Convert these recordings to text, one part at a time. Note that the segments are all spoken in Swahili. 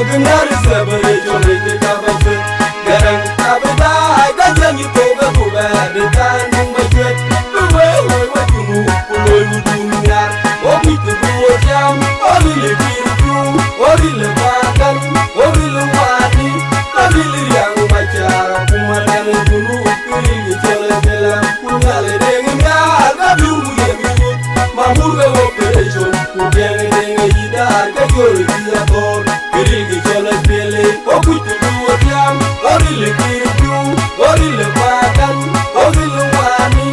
Anogunari sabare jole te kabase garang abeda ga jangi to ga buba de tan mumajet we wajunu loy wudunya obi te duo jam oli le biru oli le bagan oli le wani oli le yang machara kumadan junu kuli jole bela kunale denga ga biru yemi mamurga operation kudenge denga yidar ga jori ya tor Orili jole pele, okutu duo jam, orili kiru, orili bagan, orili wani,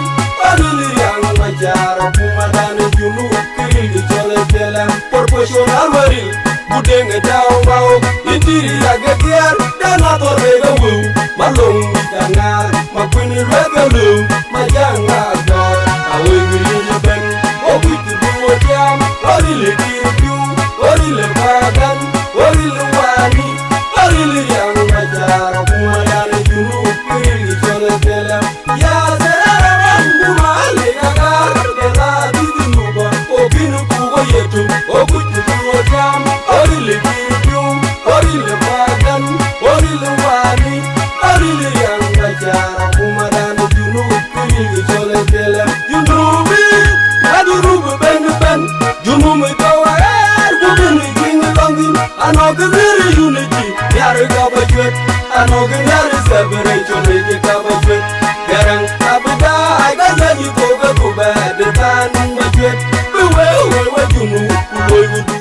orili yang majara, kumadane junu, orili jole pele, proportional waril, budenge dao mau, intiri raga kiar, dana torrega wu, malong itangar, makwini rega lu, majanga gor, awe gili ben, okutu duo jam, orili kiru, orili bagan, orili wani, orili yang majara, kumadane junu, orili jole bela. Ya zera ranguma legagar, kela didi nuba, obinu kugo yetu, okutu duo jam, orili kiru, orili bagan, orili wani, orili yang majara, kumadane junu, orili jole bela. Junubi, adurubu ben ben, junubi bawa kubini jingi longin, anogunari unity, yare kabajwet, anogunari separation, eke kabajwet, garang abida, agazanyi toga kuba, de tan majwet, we junu, uloy wudu.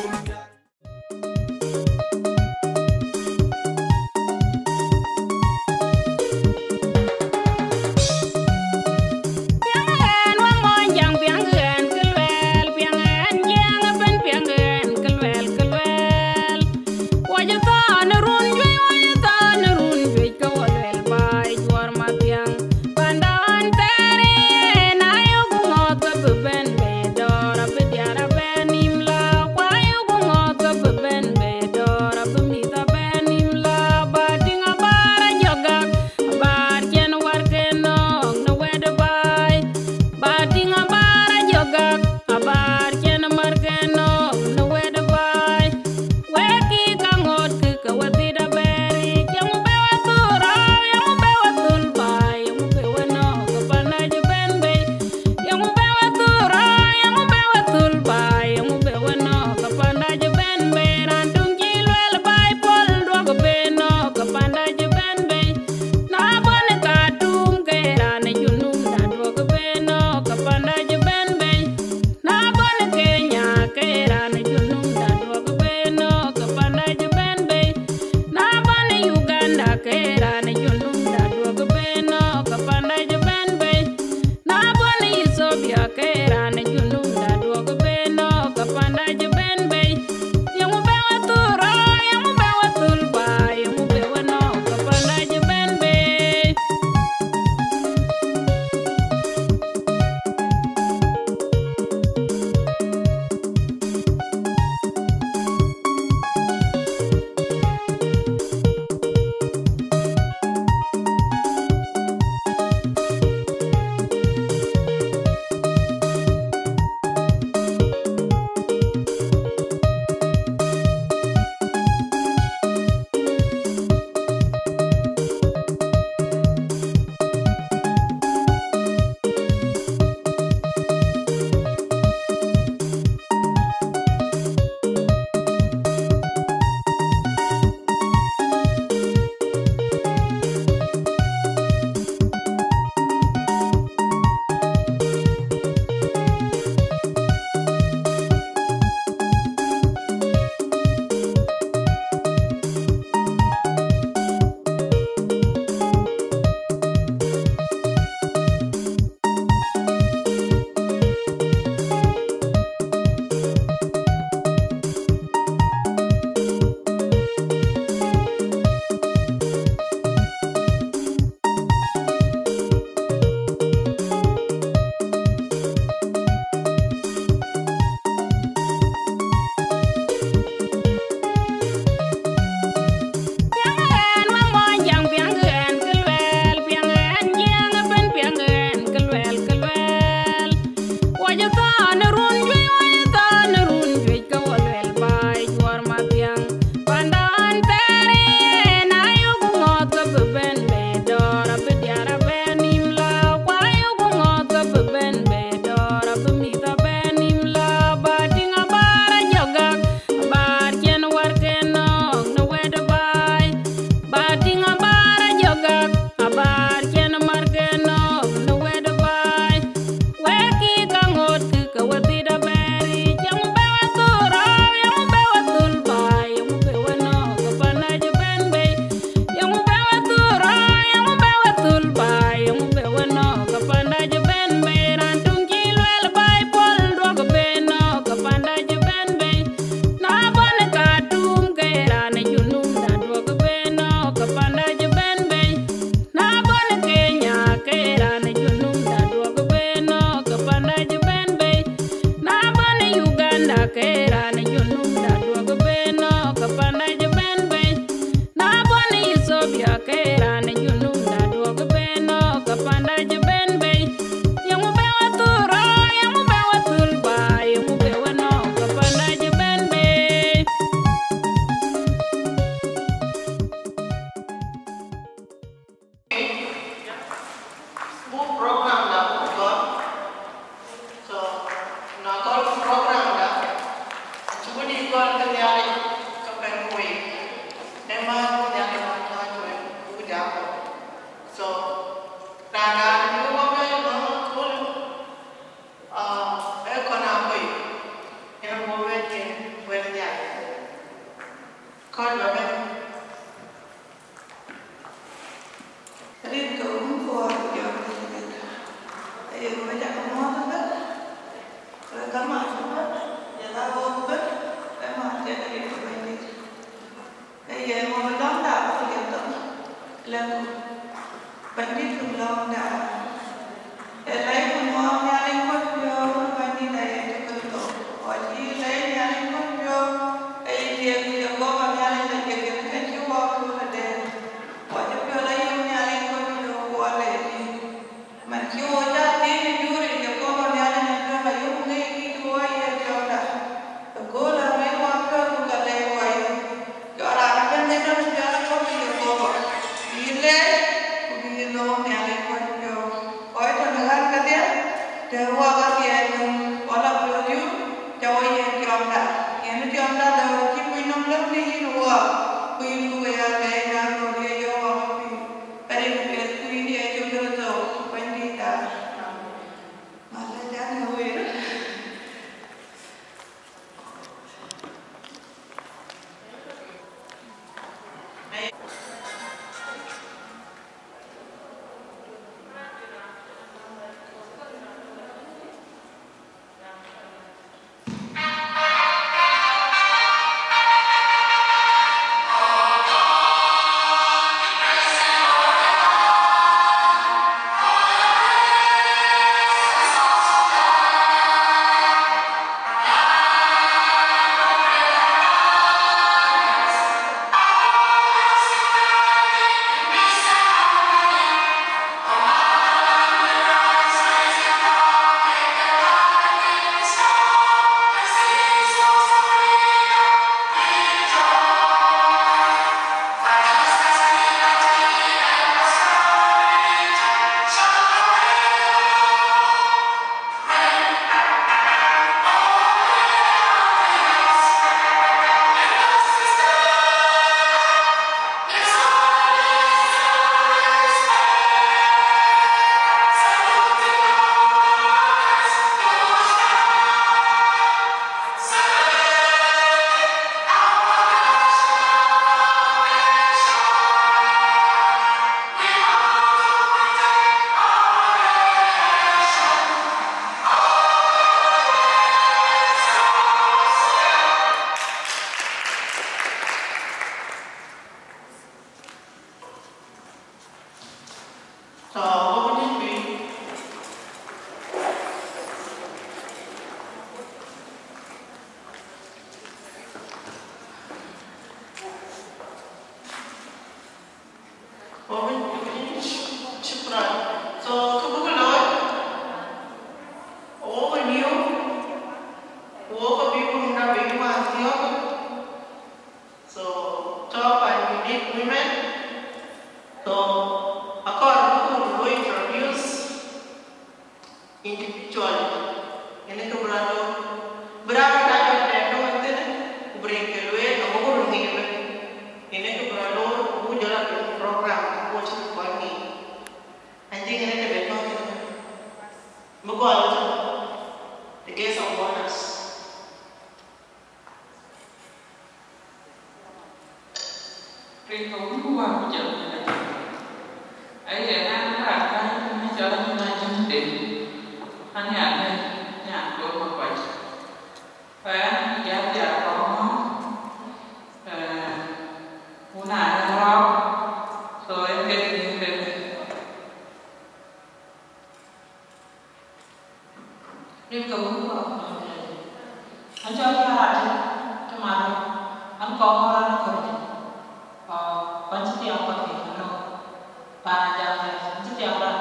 Para jangan setiap orang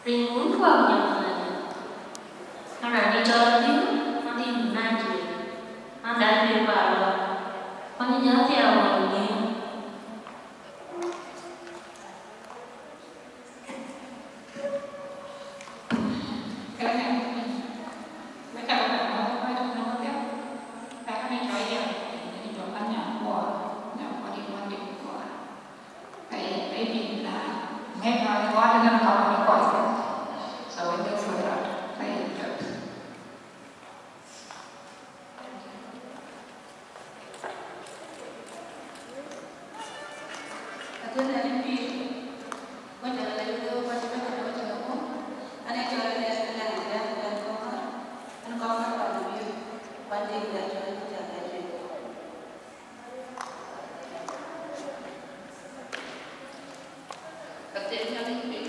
Mình muốn vào nhập nó là đi chơi chứ, nó đi một ngày chỉ, nó đã đi vào rồi, nó nhớ theo rồi nhiều. Cái này, mấy cả bạn nó không có tiếp, cái này chơi nhiều, thì chỗ ăn nhà của đi quan điểm của cái việc là nghe nói quá nên năm đầu mình gọi so với những người đó phải được. Aku dah lebih, kau dah lebih tu macam mana kau cakap pun, anak cakap dia senang dan kau kalau lebih pandai dia cakap dia. Kerja yang lebih.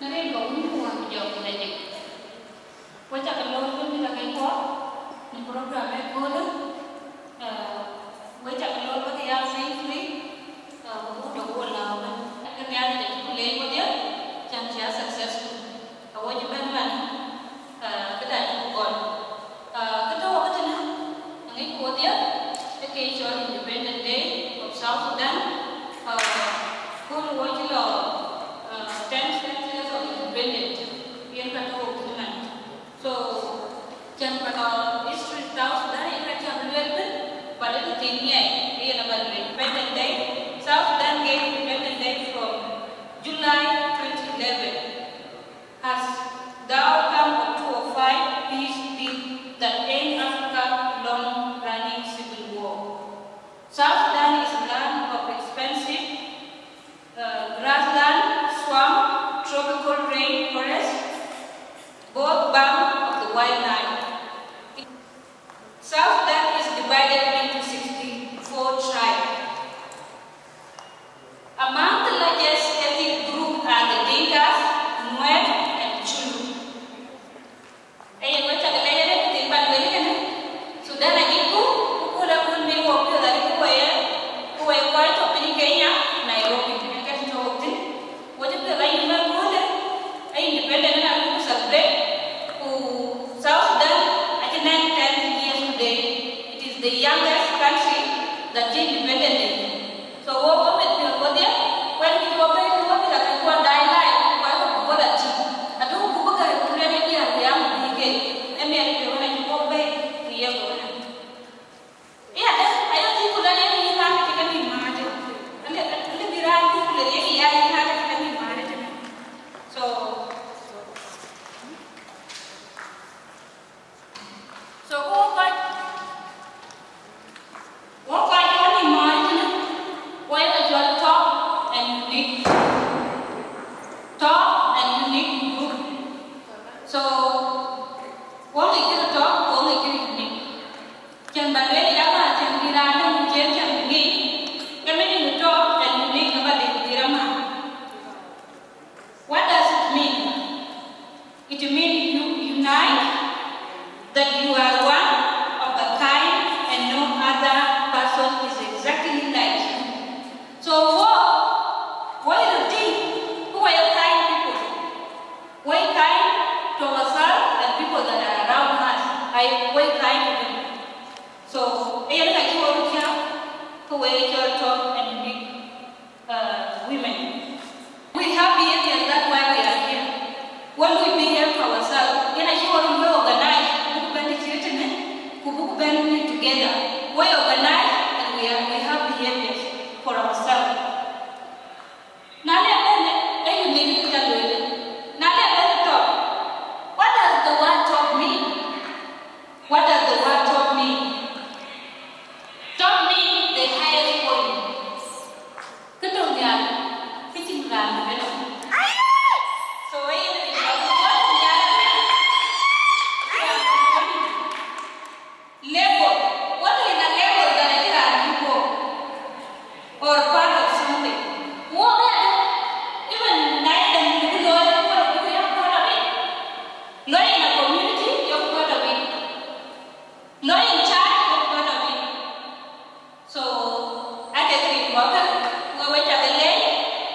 nên cũng mua giờ này đi quay chắc cái lối cũng như là cái khó mình program ấy cô đó quay chắc cái lối có thể ăn free cũng đủ là mình cái nhà này cũng lấy có tiếc chẳng sẽ successful ở quay bên mình cái đại cũng còn cái đó cái gì nữa cái cô tiếc cái cho Independent Day of South Sudan cô quay chỉ là 10 years of independence in Katowice, Finland. So, jangan pada history South Sudan yang kita belajar, pada itu tinggal dia nama Independence Day. South Sudan gave Independence Day from July 2011 as the outcome of 205 peace deal that end Africa long-running civil war. South Sudan is a land of expensive grassland, swamp, tropical rainforest, both banks of the White Nile. South Sudan is divided into 64 tribes. Among the largest ethnic groups are the Dinkas, Nuer, and Chulu. Ayah baca kelihatan ni timbang lagi kan? Sudah lagi tu, udah pun minggu dari kue itu pilih Kenya, Nairobi. Wajib lain mana independent na aku celebrate South Sudan at 10 years today. It is the youngest country that is independent. So what dia when we go back to what kita kuat dialect what boleh cik. Aduh buku kan kemudian dia yang bikin. Emi ada orang yang go back dia boleh. Iya dah. Ayo sih kuda ni kita kita ni macam. Anda birai kuda ni iya kita. So what kind of margin? Why the top and unique group? So only get a top, only get unique. Jangan balik apa? Jangan dirana jangan unique. Kami ni top and unique apa dirama? What does it mean? It means you unite, that you are one of a kind and no other person is exactly like you. So what is the thing? Who are your kind people? We kind to ourselves and people that are around us. We kind to them. So, I like you all here who are your top and unique women. We have behaviors, that's why we are here. When we behave to ourselves, then I show we organize, we band together. We organize and we have behaviors for ourselves. Now let you need to tell you. Now let's talk. What does the word talk mean? What does the word talk mean? Talk means the highest point. Kemudian, kecintaan benar. So ini label. What is a label that I can people or part of something? What even night and you know what you are part of it. Not in a community, you're part of it. Not in church, you're part of it. So I can think about it. We went at the lake.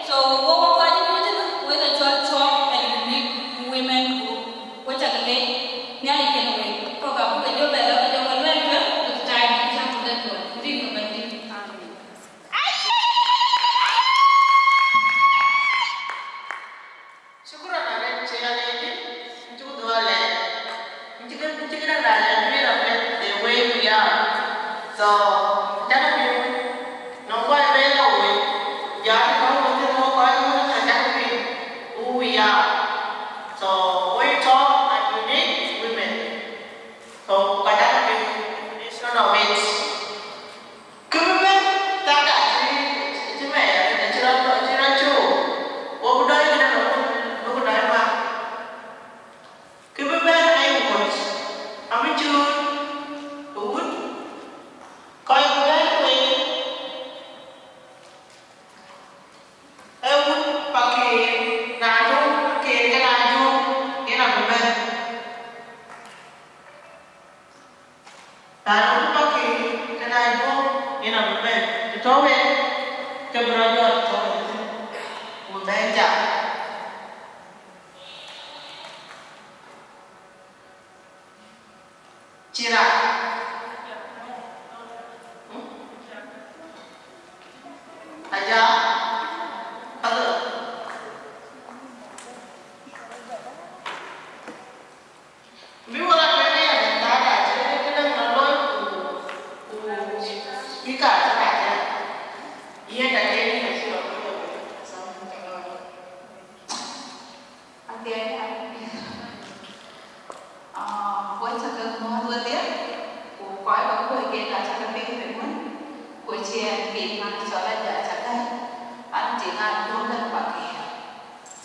So what was it with a church talk and unique women group? Which are the lake? Now you can wait. Probably you're better. Pakai tiền với chắc là nó vừa tiếc của quái bóng người kia là chắc là mình phải muốn của chị bị mà trở lại giờ chắc đây anh chỉ ngại luôn thân quả kì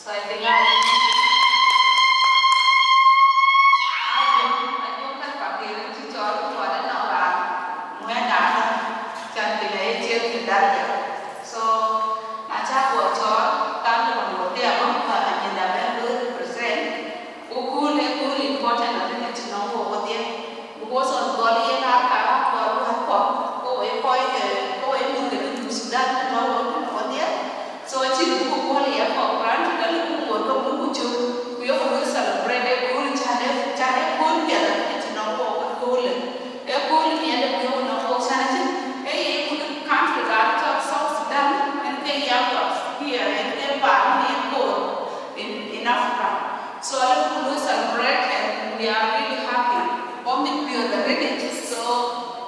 rồi tiếng ai luôn thân quả kì chứ cho cũng gọi là nó là nguyên đá thôi chẳng thì đấy chưa thì đã được so là cha của chó ta được bằng một tiền không phải là nhìn là bé cứ present cô lên important là cái chuyện nó của tiền cô son có đi ra cả cô ấy coi cô ấy muốn cái thứ Sudan nó có tiền so chỉ cô liền có brand thì là cũng muốn công cũng chú cô yêu cô celebrate cô cha đấy cô tiền là cái chuyện nó của cô liền cái cô liền nhận được cô nó có sao chứ cái cô được country ra cho South Sudan and they are here and they are in court in Africa. So I will celebrate and we are really happy. Om the pure the ready. So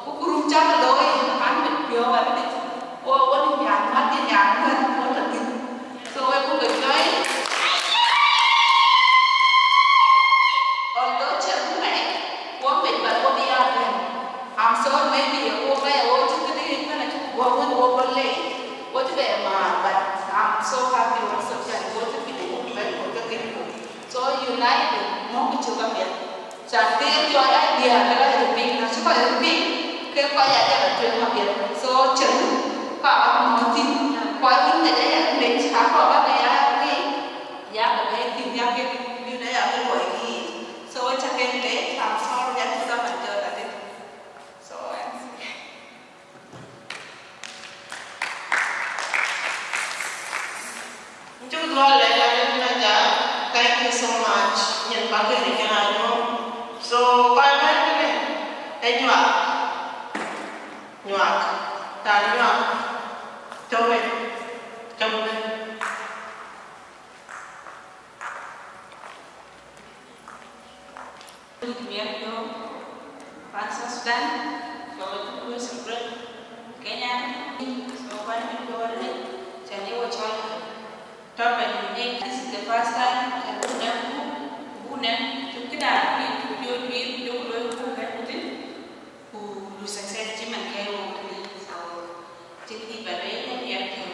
ukuru chama loi an the pure the ready. Oh what in yang mat in yang what the thing. So I put a joy. Although children may what with but what they are doing. I'm so maybe a over to the internet what late. What to be but I'm so happy also that what to be so united mong cái chuột biệt chẳng tiếc cho idea cái là được mình là chứ phải được mình cái qua nhà đây là chuyện đặc biệt so chừng cả nó tin qua vấn đề đấy là mình khá khó bắt đấy là cái giá của cái tìm ra cái như đấy là cái buổi gì so chắc cái đấy làm sao nhận ra mình chơi là thế so chúng tôi lại là thank you so much. Nhân bác cái này cái so quay về cái này, cái nhọt, ta nhọt, cho về, Tôi miếng cho Fransa Sudan, cho tôi celebrate Kenya, so quay về cho đây, chẳng nhớ cho Top and this is the first time I to get out to do who success Jim and Kay so take the baby and the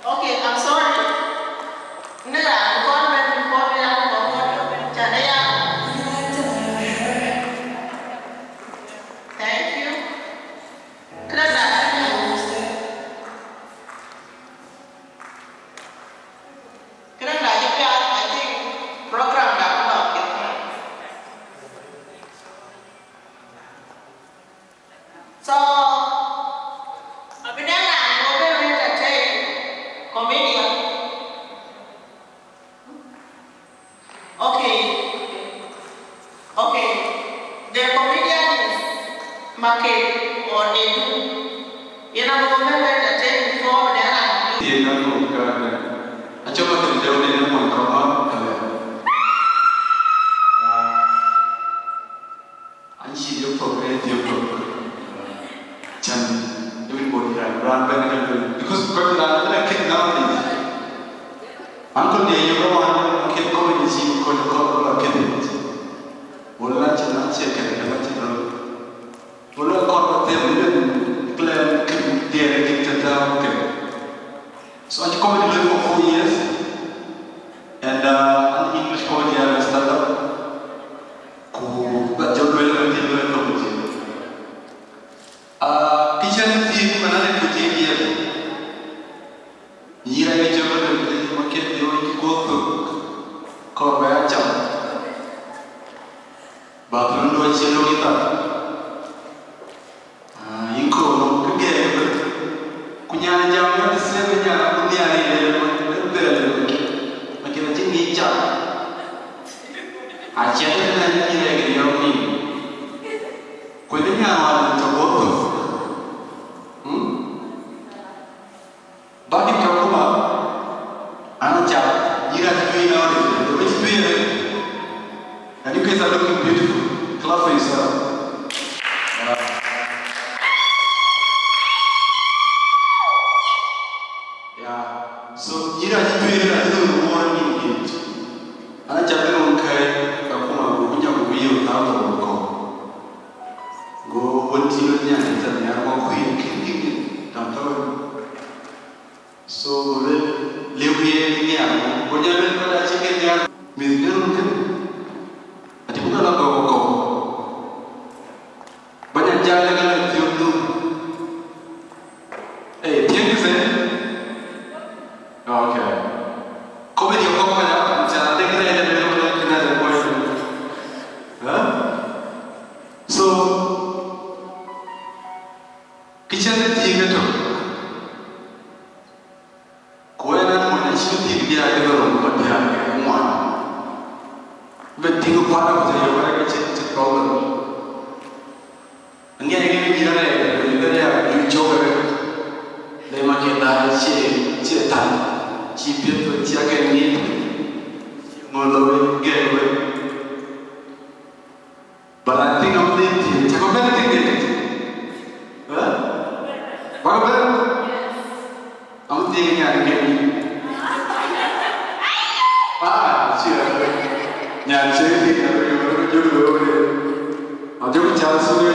Okay, I'm sorry. Thank you. So, comedian. Okay. The comedian is market or they do. You know, the woman that take before they are. Because Uncle Day, you know, I kept going to see what you call a kid. Well, that's not second, well, I call them, Glenn, get down. So I come to live for 4 years, and an English comedy I started up. Cool, but you're really kitchen theme, another good year. Year I get market, you go to call by a jump. But you know, it's a little bit. You go again. Kunyana jam ni sebe jana kunyana ile bele makina tingi jam achana na ile ile yoni kunyana wala toboto baki kakuma anacha ira tuina wale which tuina and you guys are looking beautiful clap for yourself. So, you know, I don't want to eat. I just don't care. Kakuma, we are go what you need and I want quick. So, live here. When you're going to chicken there, with milk, I think we're not going to go. But I'm just going to do. Hey, can you say? Okay. Comedy of Copa, it's a thing another question. So, kitchen theater. Koena when I shoot the other but they are one. But think of part of the kitchen problem. And again, you joke. They might get that time. She built a jacket need more get away. But I think I'm thinking, take a better thing. What about? I'm thinking I can sure. Yeah, I'm doing Chelsea,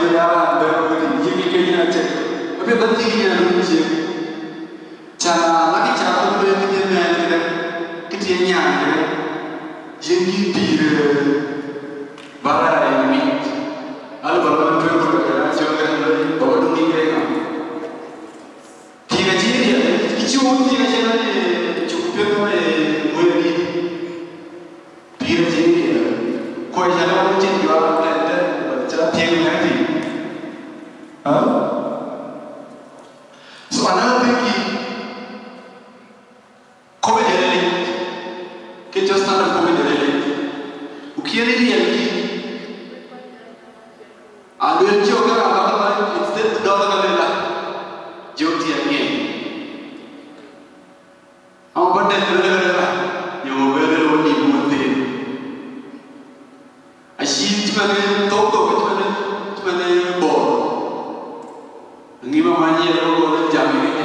Chana, lagi cara tu dia mana kita ni jengi bir barai ni, al barai tu berada jangan bawa dungi kena. Tiga jenis, kicau tiga jenis cukup tu boleh ni. Bir jenis, kau jangan jenis jual planter, cara tiga nanti. So another thing. Comedy che già stanno comedy o che è reality a lui giocare alla instead dalla galla giochi again a un po' di io vedo ogni momento a si timane toto timane bo ngi ma mani lo ko jami ni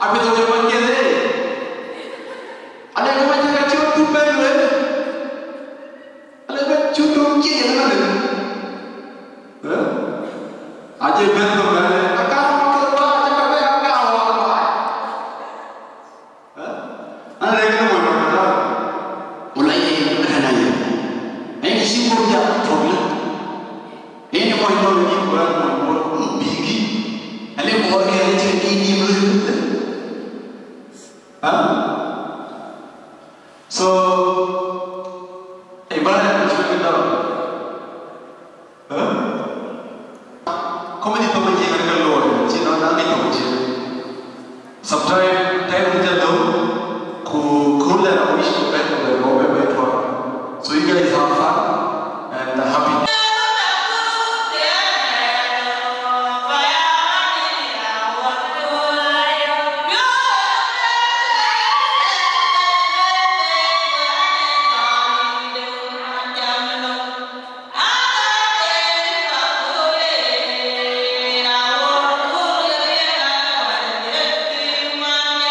apa tu yang macam ni? Ada yang macam kacau tu baru. Ada kacau tu macam mana? Aje betul kan? Akak ini dulu. So, ibarat macam kita. Kau ni tahu macam mana kalau cina nak ni tahu macam. Sometimes time kita tahu, ku dah wish to back to the Robert Bedford. So you guys have fun and happy. Thank you.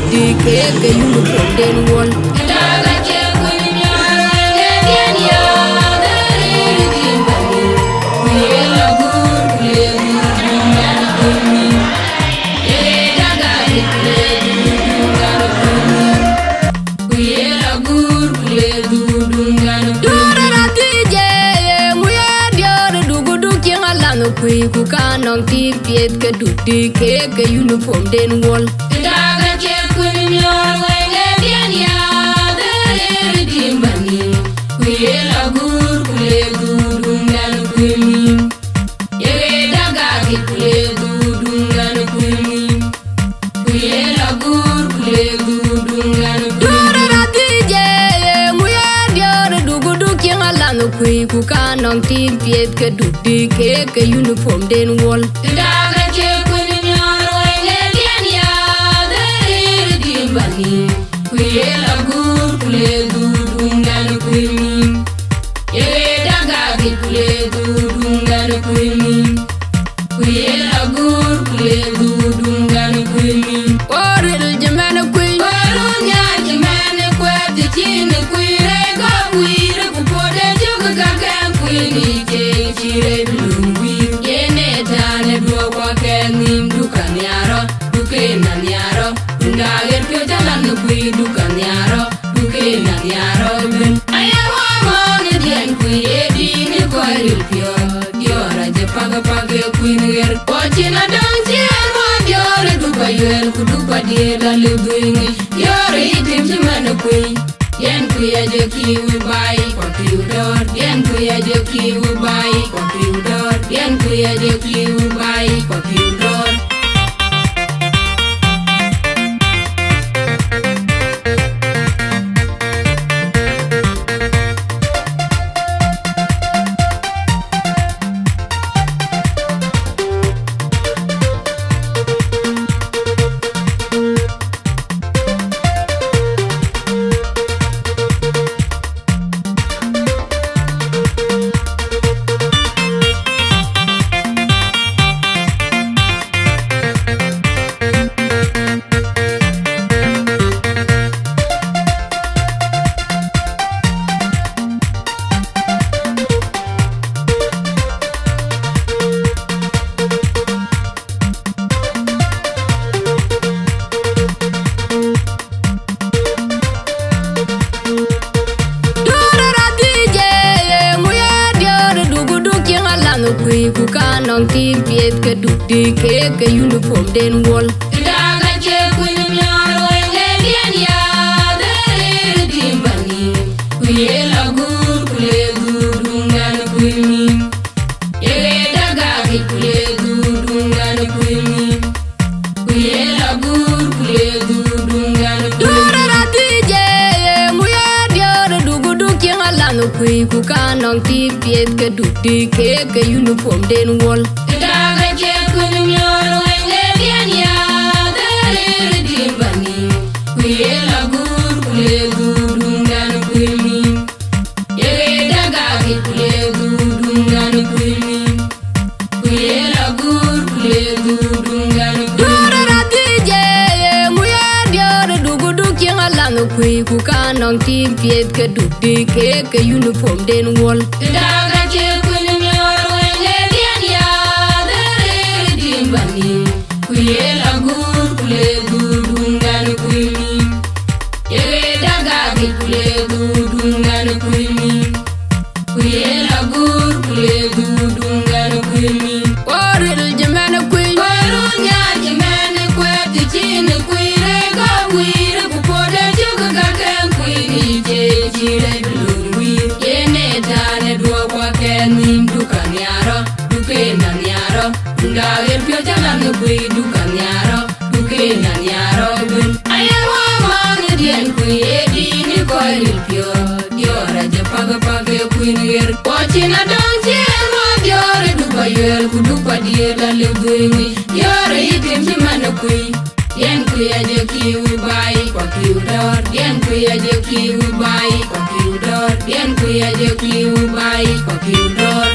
dutti ke yunu from den wall daga che kunya le dia dare dimbani kuyela gur kule dungan kunni e daga le dungan kunni kuyela gur kule dungan dura tije muya dior dugudu kingalan kui ku kanong ti piet ke dutti ke yunu from den wall daga che kunya le dia dare dimbani kuyela gur kule dungan kunni e daga kule dungan kunni kuyela gur kule dungan dura tije muya dior dugudu kingalan kui ku kanong ti piet ke dutti ke yunu from den wall daga che kunya le dia dare dimbani kuyela gur kule dungan kunni e daga kule dungan kunni kuyela gur kule dungan kunni oril jemana kui barunya jimane kwati chini kuire go kuire kupode juga gagan kuini je chire blungwi yene tane dua kwa kenim dukan yaro dukenan yaro ngager pyo jalan kui dukan yaro dukenan yaro ben ayawa mone dien kui edini koiril pyo yora je paga paga kuini ger kochina dong chien wa yore dupa yuel kudupa diela lebingi yore itim chimana kui yen kui aje kiwi bai kwa kiudor yen kui aje kiwi bai kwa kiudor yen kui aje kiwi bai kwa kiudor kui ku kanong ti piet ke dutti ke yunu from den wall daga che kunya le dia dare dimbani kuyela gur kule dungan kunni e daga kule dungan kunni kuyela gur kule dungan dura tije muya dior dugudu kingalan kui ku kanong ti piet ke dutti ke yunu from den wall daga che kunya le dia dare dimbani kuyela gur kule dungan kunni e daga kule dungan kunni kuyela gur kule dungan dura tije muya dior dugudu kingalan kui ku kanong ti piet ke dutti ke yunu from den wall daga che kunya le dia dare dimbani kuyela gur kule dungan kunni e daga kule dungan kunni kuyela gur kule dungan kunni oril jemana kui barunya jimane kwati chini kuire go kuire kupode juga gagan kuini je chire blungwi yene tane dua kwa kenim dukan yaro dukenan yaro ngager pyo jalan kui dukan yaro dukenan yaro ben ayawa mone dien kui edini koiril pyo yora je paga paga kuini ger kochina dong chien wa yore dupa yuel kudupa diela lebingi yore itim chimana kui yen kui aje kiwi bai kwa kiudor yen kui aje kiwi bai kwa kiudor yen kui aje kiwi bai kwa kiudor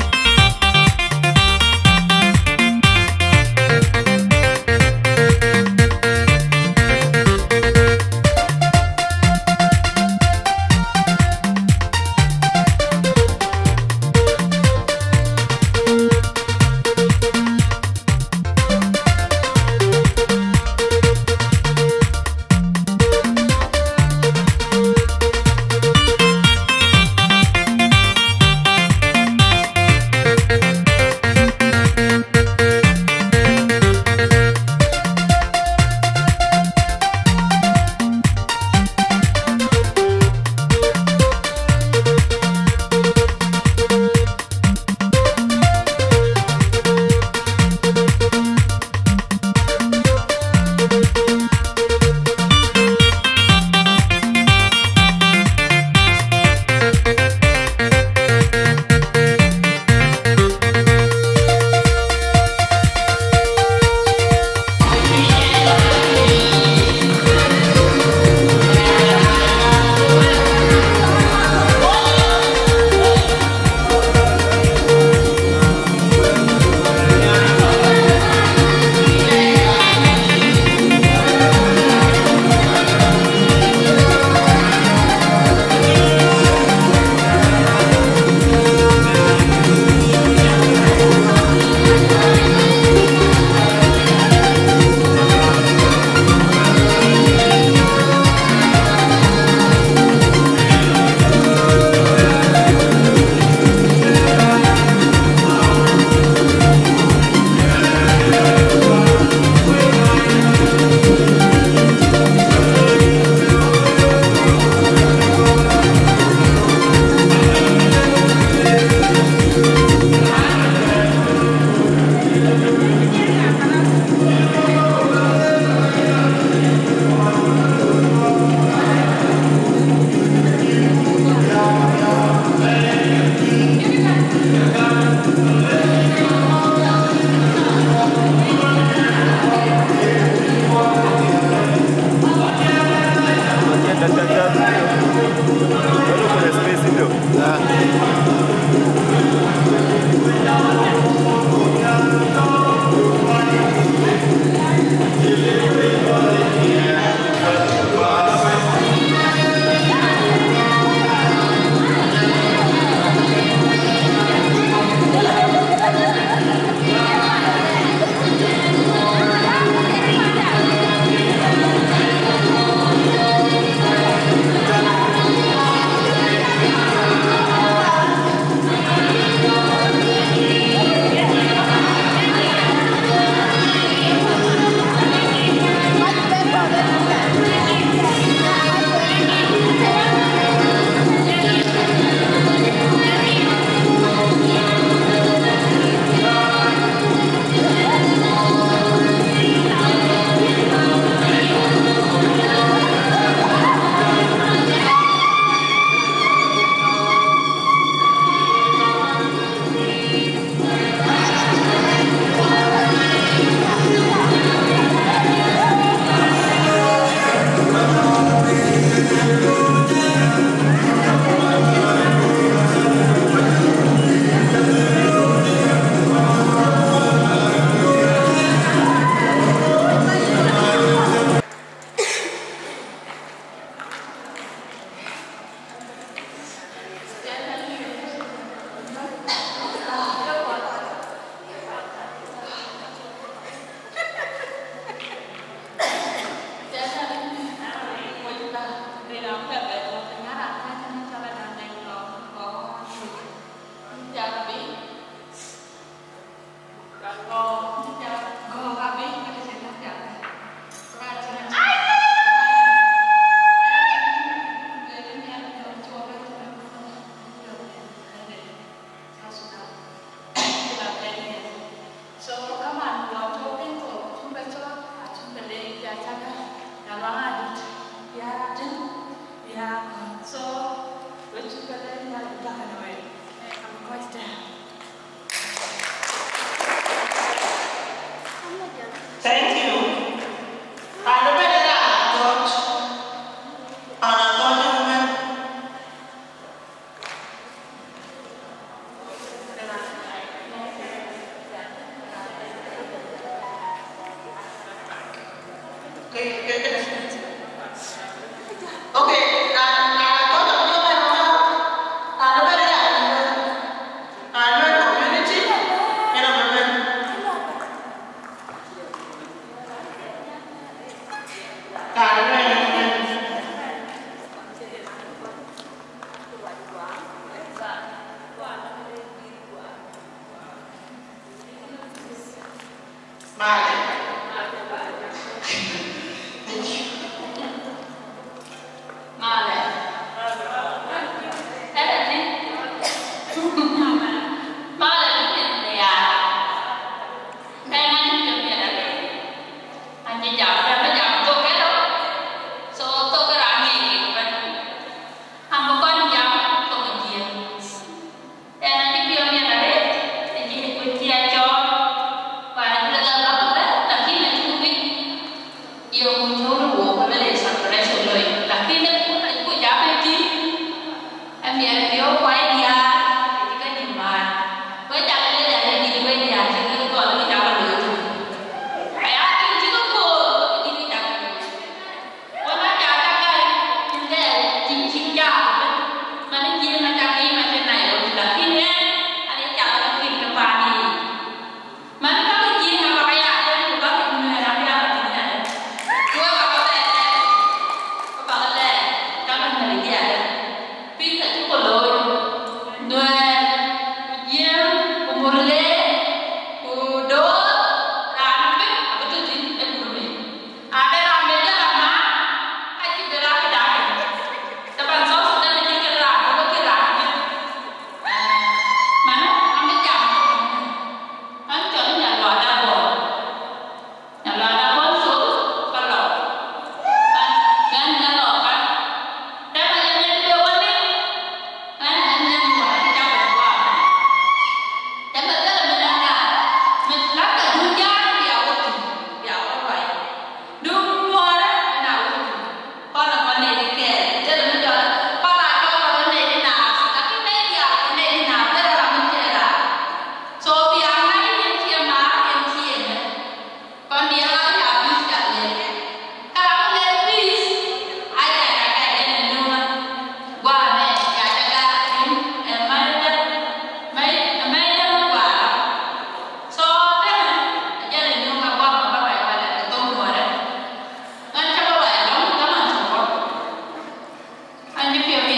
But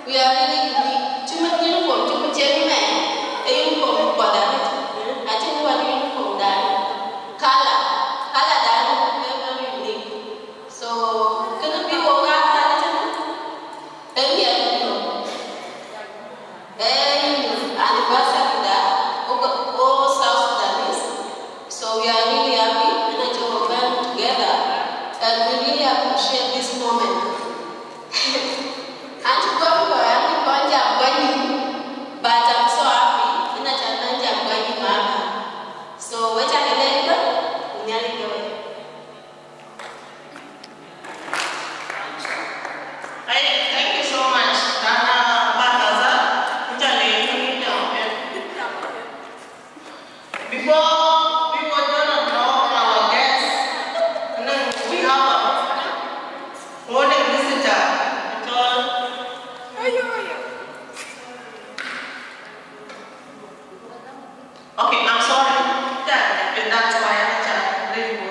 We are really unique. Too much uniform, too much man. A uniform for that. I think what uniform that. Color that is very unique. So, can it be all that? Maybe I don't know. Anniversary that. All South Sudanese. So, we are really happy and I just work together. And we really appreciate this moment. And to go for everybody, I'm going, but I'm so happy. And I'm going, Mama. So, what I can do, we nearly go. Thank you so much, Dana Bataza. Before we go to know our guests, we have a morning visitor. Okay, I'm sorry. That's why I'm really going to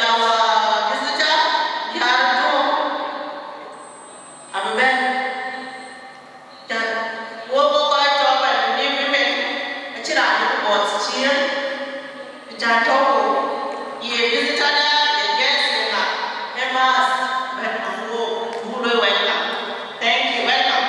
our visitor, Yardo. I'm back. What will I talk about the women? A child was cheer. Jato, ye visitor, a guest, and mass, but who will welcome. Thank you, welcome.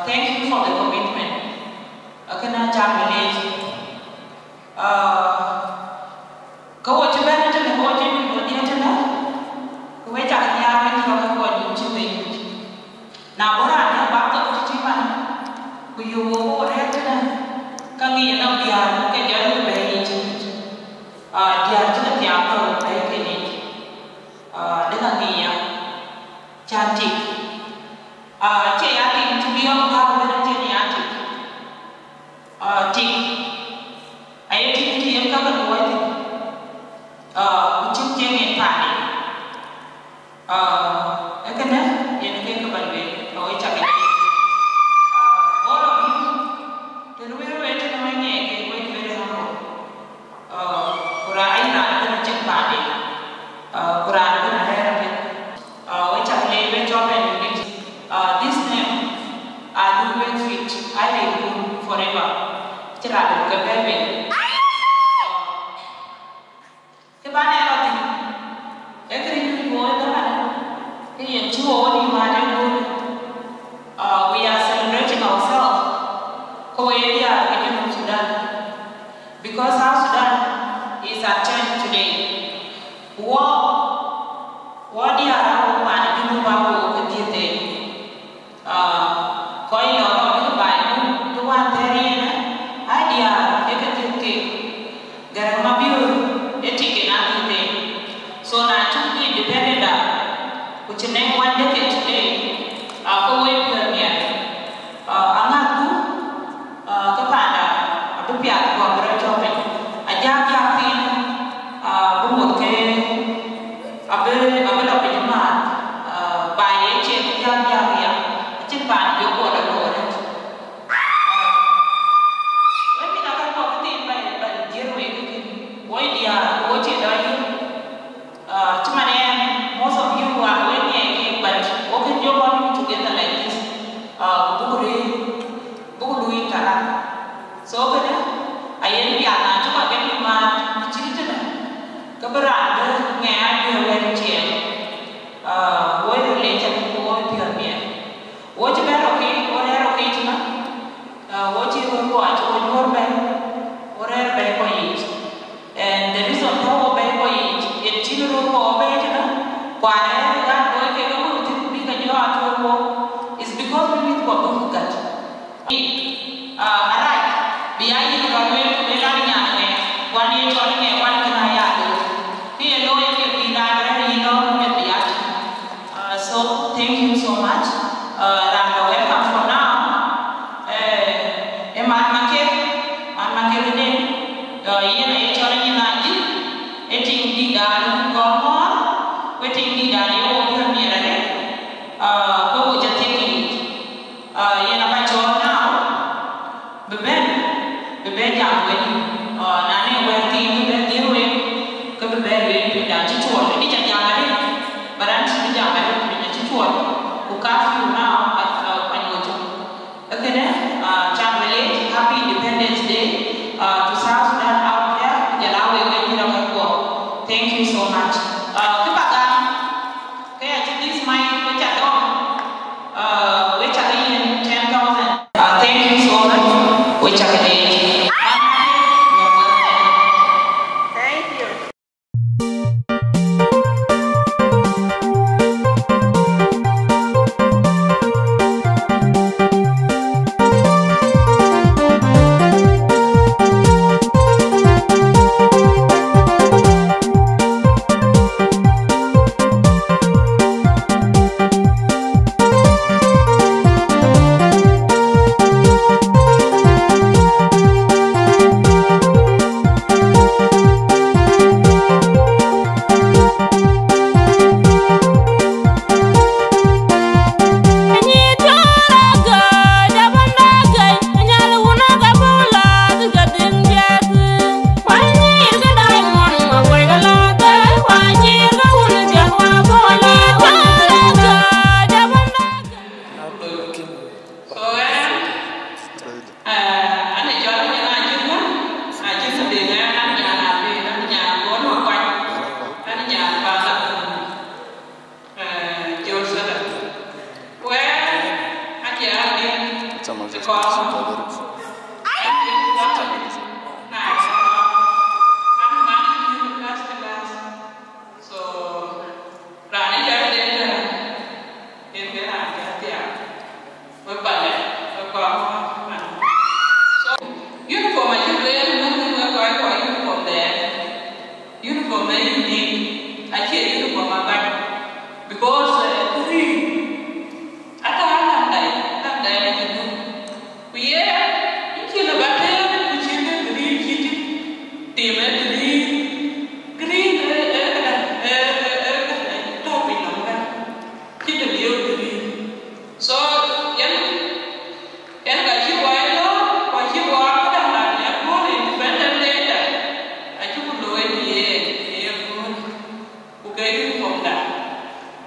Thank you for the commitment. Go to bed. What dia ra man junu ba ko kete ko yo no ba tu wa teri na adia ekete garama biur etike na kete so na chuki independent da which name one decade today ko we premier angatu kepada pihak keluarga coba aja yakin bumut ke abe lo penyemat bayi cek yang cepat joko ada dua we mina kan kau ketin bayi jeru itu boy dia boy cek dah cuma ni most of you are going here but okay joko ni together like this buku lui karam so kada ayen biar na cuma kan lima cerita na keberada ngaya dia wajib boy related ko dia biar wajib beroki orang roki cuma wajib ko aja orang ber ko it and the reason how ber ko it ciri ko ber cuma kuare kan boy ke kamu tu bisa jual atau ko is because we need ko buku kat alright biar ini kalau we lari nyane wani chori ne wani kana ya do ti lo ye ke bina re ni lo me biar so thank you so much and welcome for now man make ne ye na chori ni na ji eting di dalu ko mo weting di dalu o bi ni re ko wo jate ki ye na ba chori bebe jam weni nane wenti bebe dirwe ke bebe weni da chichol ni jam ade baran si jam ade ni chichol ku kafi na panyojo akene chamele happy independence day to South Sudan out there jalawe weni na ko thank you so much kepada kaya this mic which are in 10,000 thank you so much which are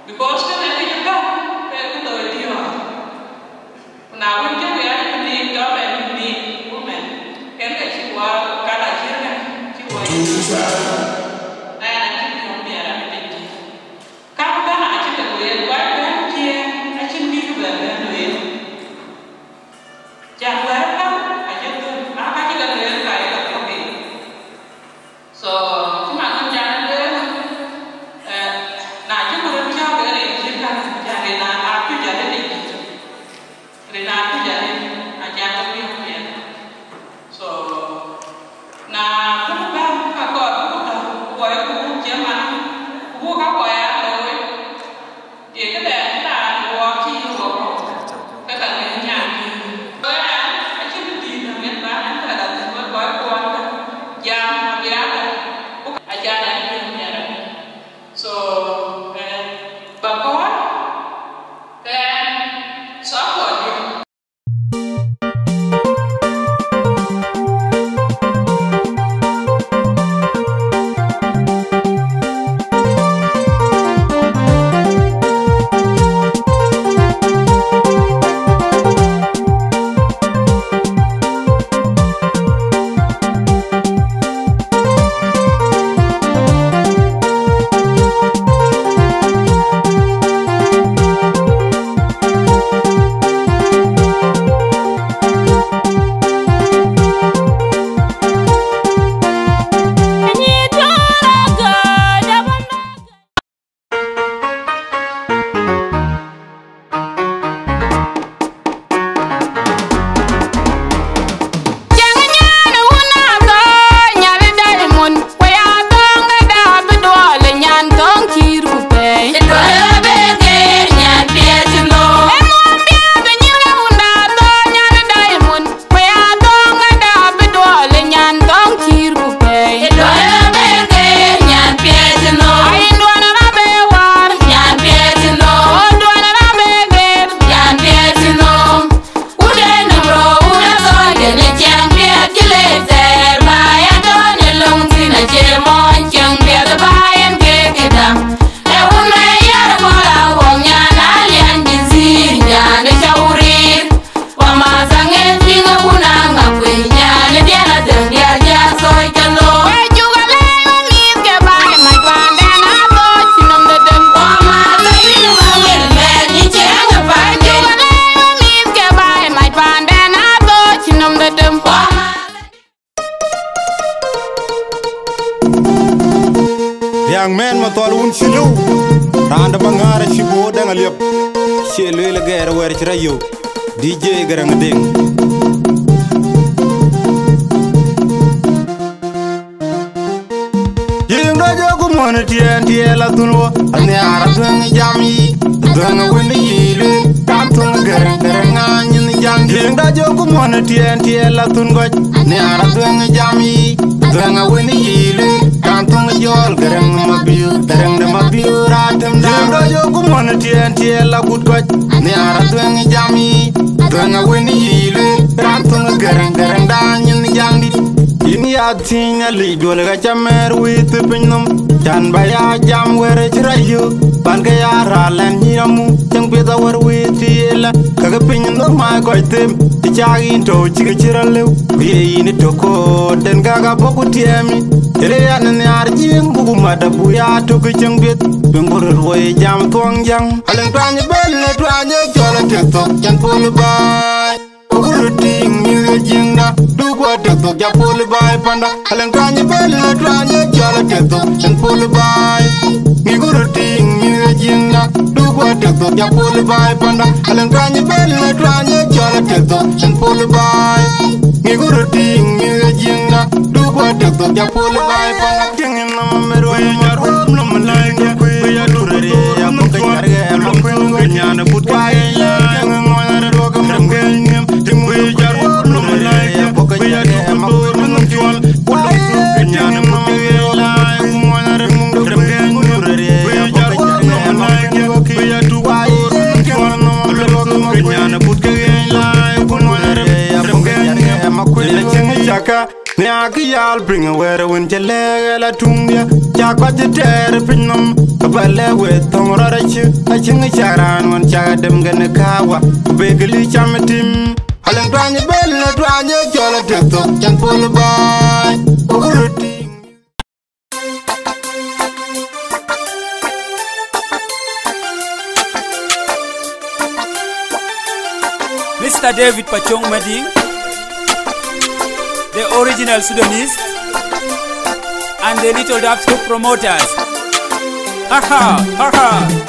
because Young man matol shilu randa bangara shibo dangalip shelu le gere wer chrayo DJ garang ding Yinga jogu mon tie la tunwo ane ara tun jami tun windi yilu tam tun garang anyin jam Yinga jogu mon tie la tun goj ne ara tun jami tun windi yilu tam tun jol garang mabiu ratem da Yinga jogu mon tie la gut goj ne ara tun jami tun windi yilu tam tun garang da anyin jam di Ini ating ali dole ga chamer wit pinnum jan baya jam were chirayo ban ga yara len nyamu jang peda wer wit yela kaga pinno ma ko tem ti chagi to chiga chirale ye ini toko den ga boku tiemi ele ya ne arjing bugu mada buya to ke jang bet bengur roy jam tong jang alen tanya belle tanya jola tiktok jan pol bay Ting mi jinga du kwa tiktok ja pol bay panda alen tanya belle tanya jola tiktok jan pol bay mi guru ting mi jinga du kwa tiktok ja pol bay panda alen tanya belle tanya jola tiktok jan pol bay mi guru ting mi jinga du kwa tiktok ja pol bay panda tingin na mero ya rum no malanga ya durare ya bunga yarga ya bunga nyana butka ya ngona ro kam ngem timu ya rum no malanga ya bunga yarga ya bunga jwal pulo nyana butka ya ngona ro kam ngem durare ya bunga yarga ya malanga ya tuwa jwal no ro kam nyana butka ya ngona ro ya bunga yarga ya makwela chaka ne akiyal bring where when jele la tungia chakwa ter pinnum kabale we tomrara chi achin charan won chagadem gane kawa begli chamatim alang twanye belle twanye jola tekto chan pol bay uruti Mr. David Pachong Mading, the original Sudanese, and the Little Dubstep promoters. Haha, haha.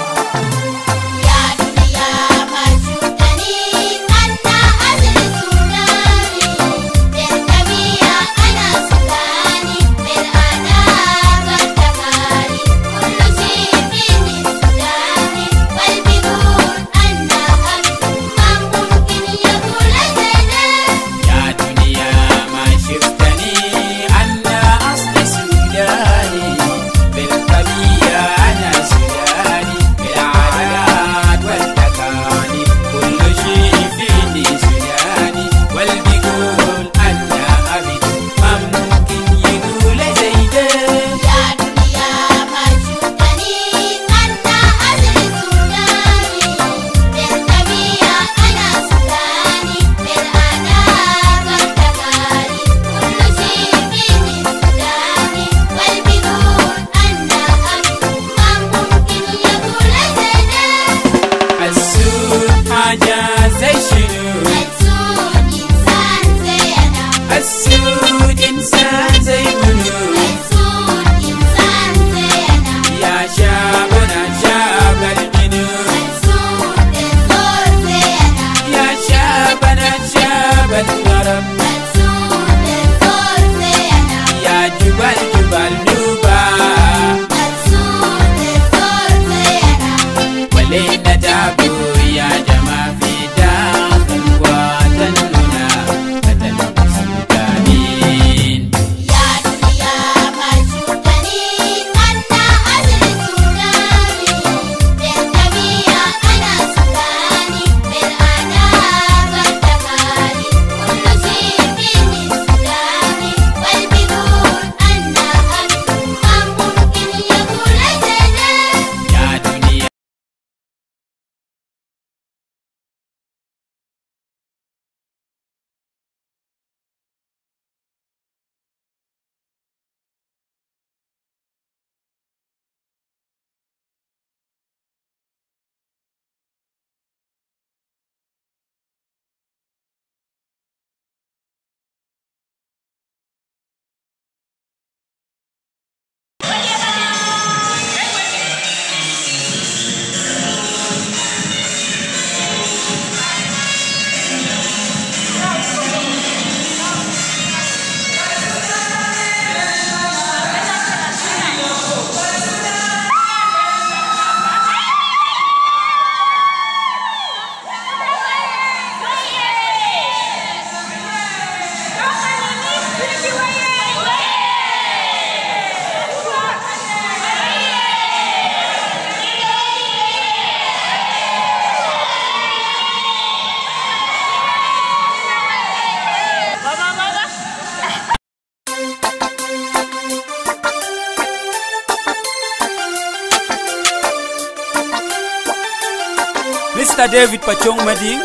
Mr. David Pachong Mading,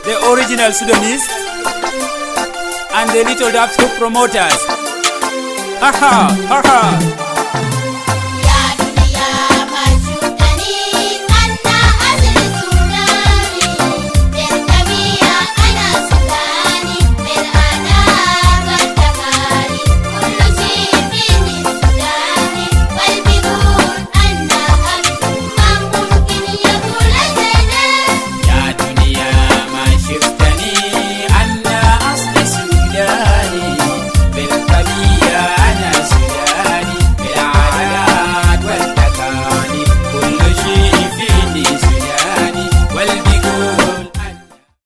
the original Sudanese, and the Little Dapscoop promoters. Ha ha ha ha.